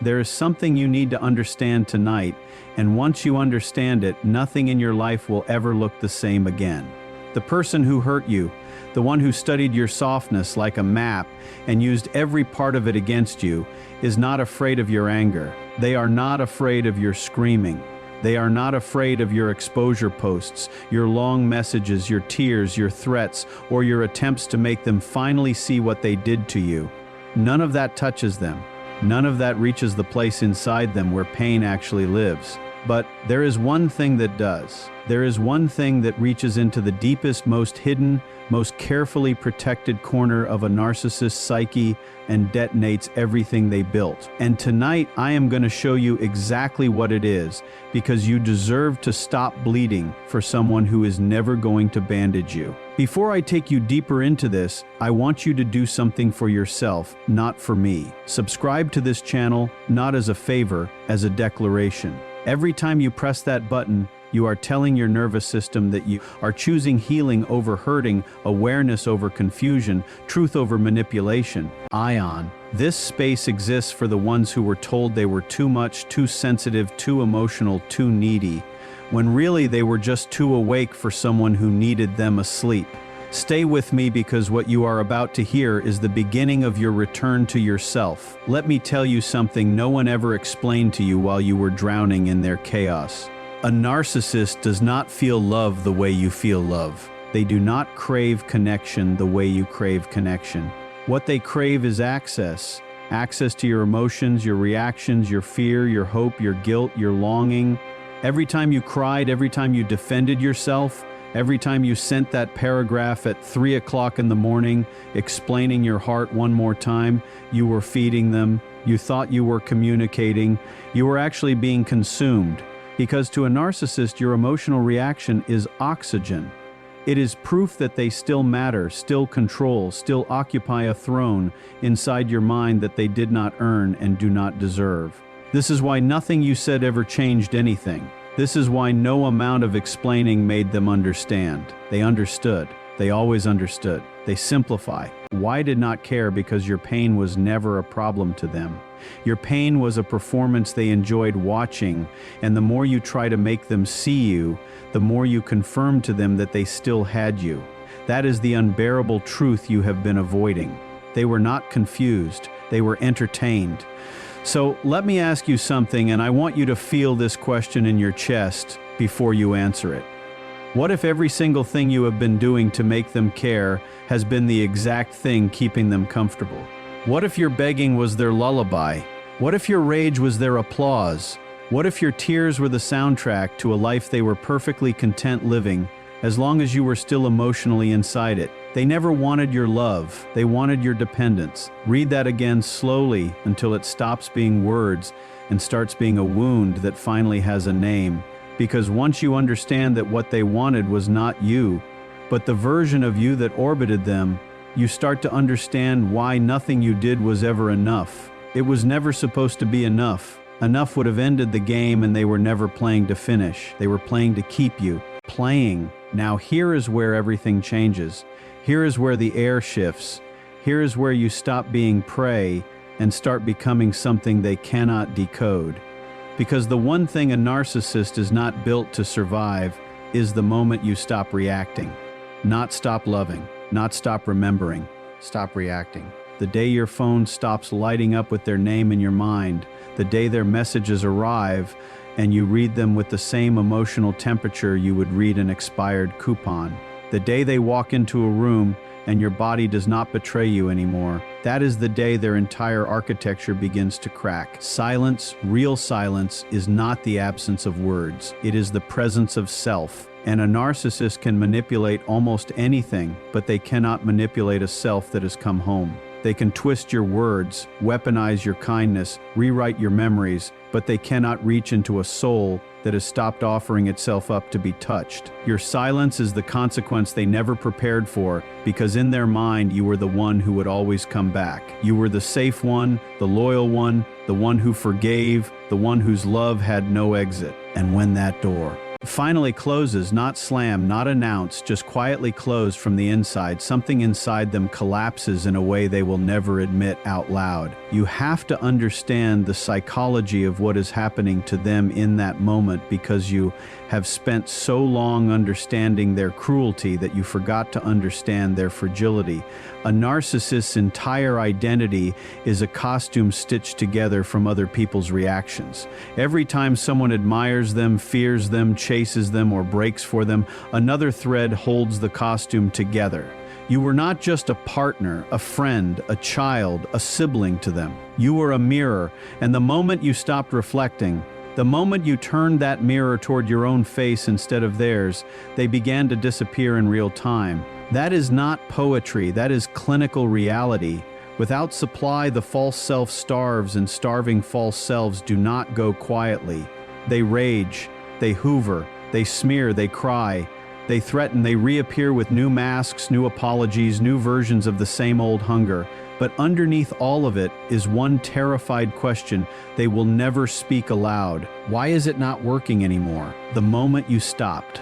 There is something you need to understand tonight, and once you understand it, nothing in your life will ever look the same again. The person who hurt you, the one who studied your softness like a map and used every part of it against you, is not afraid of your anger. They are not afraid of your screaming. They are not afraid of your exposure posts, your long messages, your tears, your threats, or your attempts to make them finally see what they did to you. None of that touches them. None of that reaches the place inside them where pain actually lives. But there is one thing that does. There is one thing that reaches into the deepest, most hidden, most carefully protected corner of a narcissist's psyche and detonates everything they built. And tonight, I am going to show you exactly what it is, because you deserve to stop bleeding for someone who is never going to bandage you. Before I take you deeper into this, I want you to do something for yourself, not for me. Subscribe to this channel, not as a favor, as a declaration. Every time you press that button, you are telling your nervous system that you are choosing healing over hurting, awareness over confusion, truth over manipulation. Ion. This space exists for the ones who were told they were too much, too sensitive, too emotional, too needy, when really they were just too awake for someone who needed them asleep. Stay with me, because what you are about to hear is the beginning of your return to yourself. Let me tell you something no one ever explained to you while you were drowning in their chaos. A narcissist does not feel love the way you feel love. They do not crave connection the way you crave connection. What they crave is access. Access to your emotions, your reactions, your fear, your hope, your guilt, your longing. Every time you cried, every time you defended yourself, every time you sent that paragraph at 3 o'clock in the morning explaining your heart one more time, you were feeding them. You thought you were communicating. You were actually being consumed. Because to a narcissist, your emotional reaction is oxygen. It is proof that they still matter, still control, still occupy a throne inside your mind that they did not earn and do not deserve. This is why nothing you said ever changed anything. This is why no amount of explaining made them understand. They understood. They always understood. They simplify. Why did not care? Because your pain was never a problem to them. Your pain was a performance they enjoyed watching, and the more you try to make them see you, the more you confirm to them that they still had you. That is the unbearable truth you have been avoiding. They were not confused. They were entertained. So let me ask you something, and I want you to feel this question in your chest before you answer it. What if every single thing you have been doing to make them care has been the exact thing keeping them comfortable? What if your begging was their lullaby? What if your rage was their applause? What if your tears were the soundtrack to a life they were perfectly content living, as long as you were still emotionally inside it? They never wanted your love. They wanted your dependence. Read that again slowly until it stops being words and starts being a wound that finally has a name. Because once you understand that what they wanted was not you, but the version of you that orbited them, you start to understand why nothing you did was ever enough. It was never supposed to be enough. Enough would have ended the game, and they were never playing to finish. They were playing to keep you. Playing. Now here is where everything changes. Here is where the air shifts. Here is where you stop being prey and start becoming something they cannot decode. Because the one thing a narcissist is not built to survive is the moment you stop reacting. Not stop loving, not stop remembering, stop reacting. The day your phone stops lighting up with their name in your mind, the day their messages arrive and you read them with the same emotional temperature you would read an expired coupon. The day they walk into a room and your body does not betray you anymore, that is the day their entire architecture begins to crack. Silence, real silence, is not the absence of words. It is the presence of self. And a narcissist can manipulate almost anything, but they cannot manipulate a self that has come home. They can twist your words, weaponize your kindness, rewrite your memories, but they cannot reach into a soul that has stopped offering itself up to be touched. Your silence is the consequence they never prepared for, because in their mind you were the one who would always come back. You were the safe one, the loyal one, the one who forgave, the one whose love had no exit. And when that door finally closes, not slam, not announce, just quietly close from the inside. Something inside them collapses in a way they will never admit out loud. You have to understand the psychology of what is happening to them in that moment, because you have spent so long understanding their cruelty that you forgot to understand their fragility. A narcissist's entire identity is a costume stitched together from other people's reactions. Every time someone admires them, fears them, chases them, or breaks for them, another thread holds the costume together. You were not just a partner, a friend, a child, a sibling to them. You were a mirror, and the moment you stopped reflecting, the moment you turned that mirror toward your own face instead of theirs, they began to disappear in real time. That is not poetry, that is clinical reality. Without supply, the false self starves, and starving false selves do not go quietly. They rage, they hoover, they smear, they cry, they threaten, they reappear with new masks, new apologies, new versions of the same old hunger. But underneath all of it is one terrified question they will never speak aloud. Why is it not working anymore? The moment you stopped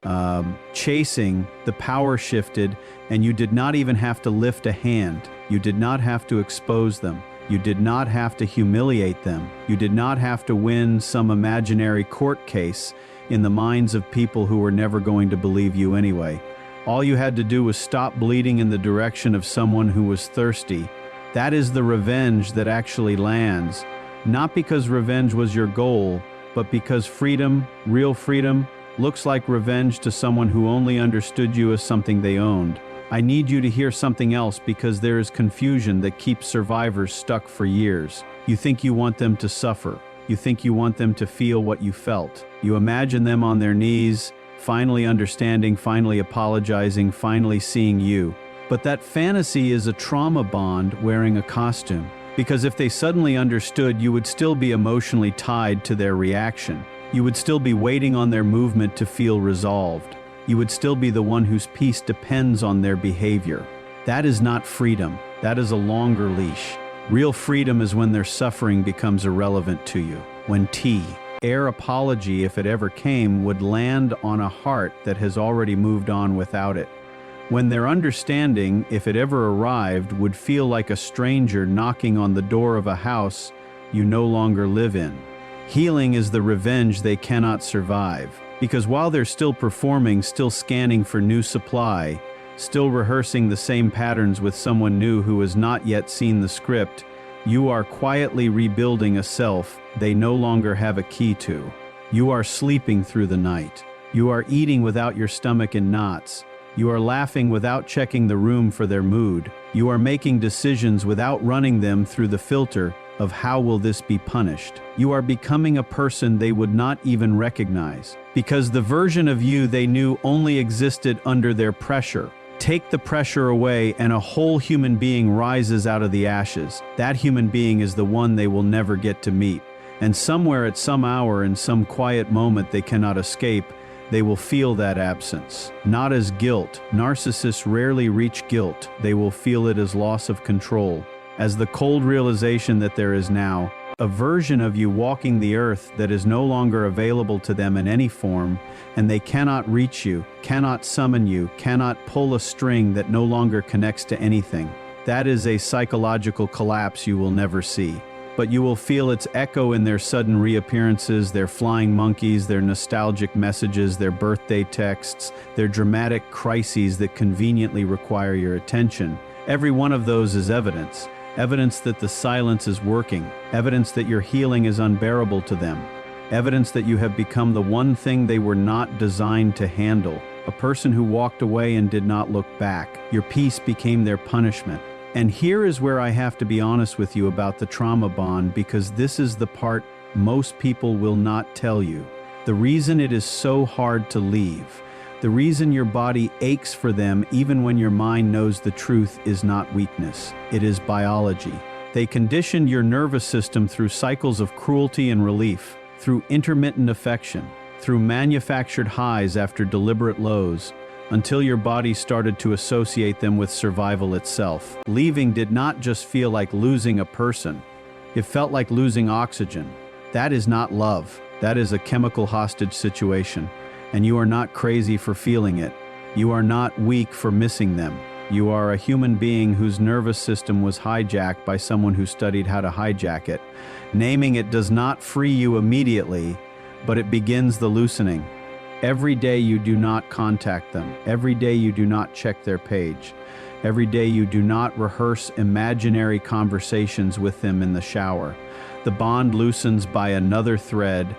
chasing, the power shifted, and you did not even have to lift a hand. You did not have to expose them. You did not have to humiliate them. You did not have to win some imaginary court case in the minds of people who were never going to believe you anyway. All you had to do was stop bleeding in the direction of someone who was thirsty. That is the revenge that actually lands. Not because revenge was your goal, but because freedom, real freedom, looks like revenge to someone who only understood you as something they owned. I need you to hear something else, because there is confusion that keeps survivors stuck for years. You think you want them to suffer. You think you want them to feel what you felt. You imagine them on their knees, finally understanding, finally apologizing, finally seeing you. But that fantasy is a trauma bond wearing a costume. Because if they suddenly understood, you would still be emotionally tied to their reaction. You would still be waiting on their movement to feel resolved. You would still be the one whose peace depends on their behavior. That is not freedom. That is a longer leash. Real freedom is when their suffering becomes irrelevant to you. When air apology, if it ever came, would land on a heart that has already moved on without it. When their understanding, if it ever arrived, would feel like a stranger knocking on the door of a house you no longer live in. Healing is the revenge they cannot survive. Because while they're still performing, still scanning for new supply, still rehearsing the same patterns with someone new who has not yet seen the script, you are quietly rebuilding a self they no longer have a key to. You are sleeping through the night. You are eating without your stomach in knots. You are laughing without checking the room for their mood. You are making decisions without running them through the filter of how will this be punished. You are becoming a person they would not even recognize, because the version of you they knew only existed under their pressure. Take the pressure away and a whole human being rises out of the ashes. That human being is the one they will never get to meet. And somewhere at some hour, in some quiet moment they cannot escape, they will feel that absence. Not as guilt. Narcissists rarely reach guilt. They will feel it as loss of control, as the cold realization that there is now a version of you walking the earth that is no longer available to them in any form, and they cannot reach you, cannot summon you, cannot pull a string that no longer connects to anything. That is a psychological collapse you will never see. But you will feel its echo in their sudden reappearances, their flying monkeys, their nostalgic messages, their birthday texts, their dramatic crises that conveniently require your attention. Every one of those is evidence. Evidence that the silence is working. Evidence that your healing is unbearable to them. Evidence that you have become the one thing they were not designed to handle. A person who walked away and did not look back. Your peace became their punishment. And here is where I have to be honest with you about the trauma bond, because this is the part most people will not tell you. The reason it is so hard to leave, the reason your body aches for them even when your mind knows the truth, is not weakness. It is biology. They conditioned your nervous system through cycles of cruelty and relief, through intermittent affection, through manufactured highs after deliberate lows, until your body started to associate them with survival itself. Leaving did not just feel like losing a person. It felt like losing oxygen. That is not love. That is a chemical hostage situation. And you are not crazy for feeling it. You are not weak for missing them. You are a human being whose nervous system was hijacked by someone who studied how to hijack it. Naming it does not free you immediately, but it begins the loosening. Every day you do not contact them. Every day you do not check their page. Every day you do not rehearse imaginary conversations with them in the shower. The bond loosens by another thread,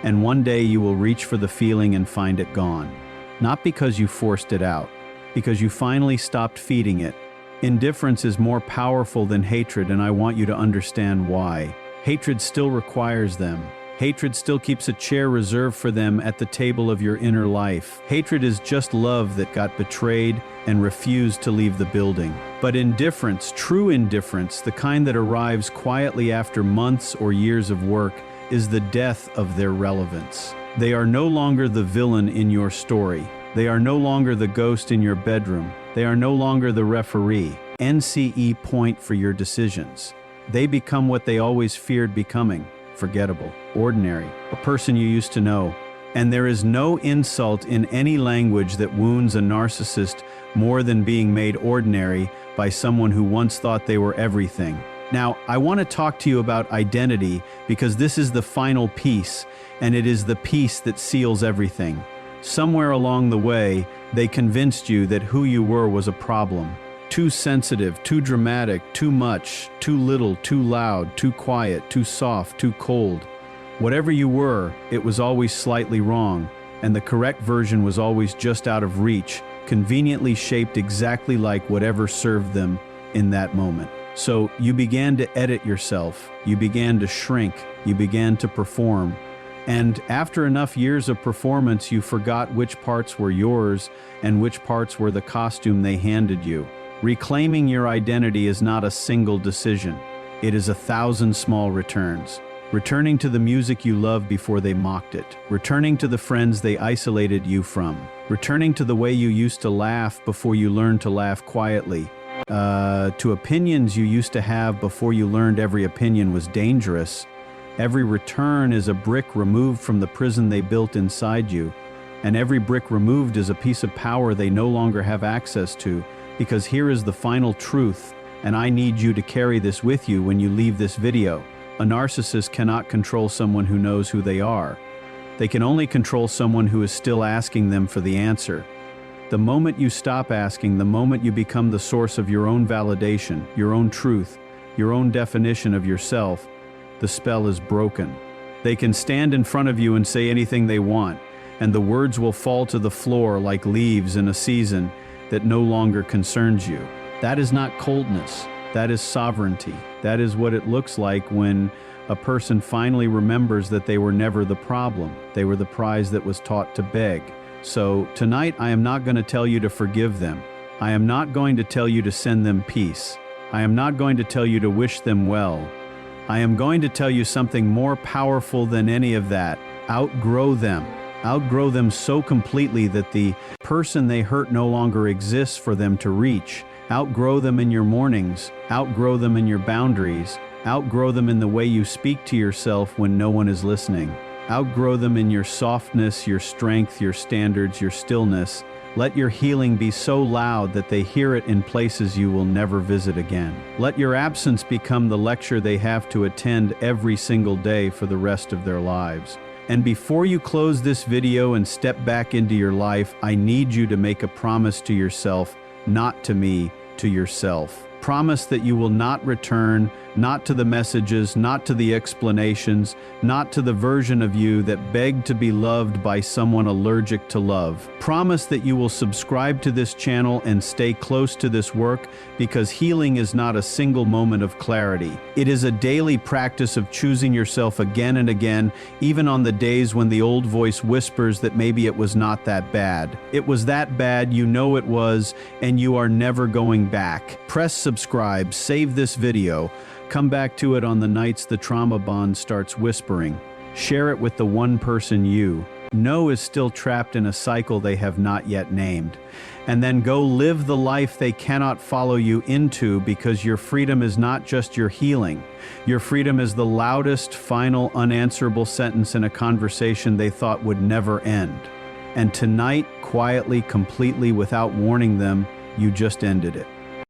and one day you will reach for the feeling and find it gone. Not because you forced it out, because you finally stopped feeding it. Indifference is more powerful than hatred, and I want you to understand why. Hatred still requires them. Hatred still keeps a chair reserved for them at the table of your inner life. Hatred is just love that got betrayed and refused to leave the building. But indifference, true indifference, the kind that arrives quietly after months or years of work, is the death of their relevance. They are no longer the villain in your story. They are no longer the ghost in your bedroom. They are no longer the referee, NCE point for your decisions. They become what they always feared becoming: forgettable, ordinary, a person you used to know. And there is no insult in any language that wounds a narcissist more than being made ordinary by someone who once thought they were everything. Now, I want to talk to you about identity because this is the final piece, and it is the piece that seals everything. Somewhere along the way, they convinced you that who you were was a problem. Too sensitive, too dramatic, too much, too little, too loud, too quiet, too soft, too cold. Whatever you were, it was always slightly wrong, and the correct version was always just out of reach, conveniently shaped exactly like whatever served them in that moment. So you began to edit yourself, you began to shrink, you began to perform. And after enough years of performance, you forgot which parts were yours and which parts were the costume they handed you. Reclaiming your identity is not a single decision. It is 1,000 small returns. Returning to the music you loved before they mocked it. Returning to the friends they isolated you from. Returning to the way you used to laugh before you learned to laugh quietly. To opinions you used to have before you learned every opinion was dangerous. Every return is a brick removed from the prison they built inside you, and every brick removed is a piece of power they no longer have access to, because here is the final truth, and I need you to carry this with you when you leave this video. A narcissist cannot control someone who knows who they are. They can only control someone who is still asking them for the answer. The moment you stop asking, the moment you become the source of your own validation, your own truth, your own definition of yourself, the spell is broken. They can stand in front of you and say anything they want, and the words will fall to the floor like leaves in a season that no longer concerns you. That is not coldness. That is sovereignty. That is what it looks like when a person finally remembers that they were never the problem. They were the prize that was taught to beg. So tonight I am not going to tell you to forgive them. I am not going to tell you to send them peace. I am not going to tell you to wish them well. I am going to tell you something more powerful than any of that. Outgrow them. Outgrow them so completely that the person they hurt no longer exists for them to reach. Outgrow them in your mornings. Outgrow them in your boundaries. Outgrow them in the way you speak to yourself when no one is listening. Outgrow them in your softness, your strength, your standards, your stillness. Let your healing be so loud that they hear it in places you will never visit again. Let your absence become the lecture they have to attend every single day for the rest of their lives. And before you close this video and step back into your life, I need you to make a promise to yourself, not to me, to yourself. Promise that you will not return, not to the messages, not to the explanations, not to the version of you that begged to be loved by someone allergic to love. Promise that you will subscribe to this channel and stay close to this work, because healing is not a single moment of clarity. It is a daily practice of choosing yourself again and again, even on the days when the old voice whispers that maybe it was not that bad. It was that bad, you know it was, and you are never going back. Press subscribe, save this video, come back to it on the nights the trauma bond starts whispering. Share it with the one person you know is still trapped in a cycle they have not yet named. And then go live the life they cannot follow you into, because your freedom is not just your healing. Your freedom is the loudest, final, unanswerable sentence in a conversation they thought would never end. And tonight, quietly, completely, without warning them, you just ended it.